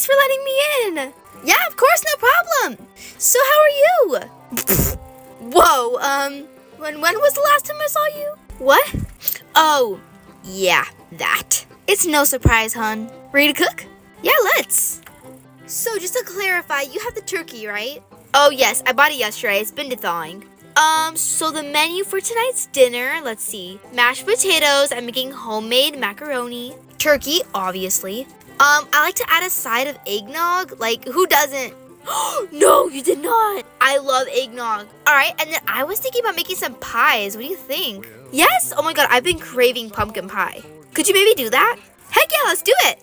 Thanks for letting me in. Yeah, of course, no problem. So how are you? Whoa, when was the last time I saw you? What? Oh, yeah, that. It's no surprise, hon. Ready to cook? Yeah, let's. So just to clarify, you have the turkey, right? Oh yes, I bought it yesterday. It's been thawing. So the menu for tonight's dinner, let's see. Mashed potatoes, I'm making homemade macaroni. Turkey, obviously. I like to add a side of eggnog. Like, who doesn't? No, you did not. I love eggnog. All right, and then I was thinking about making some pies. What do you think? Yes? Oh my god, I've been craving pumpkin pie. Could you maybe do that? Heck yeah, let's do it.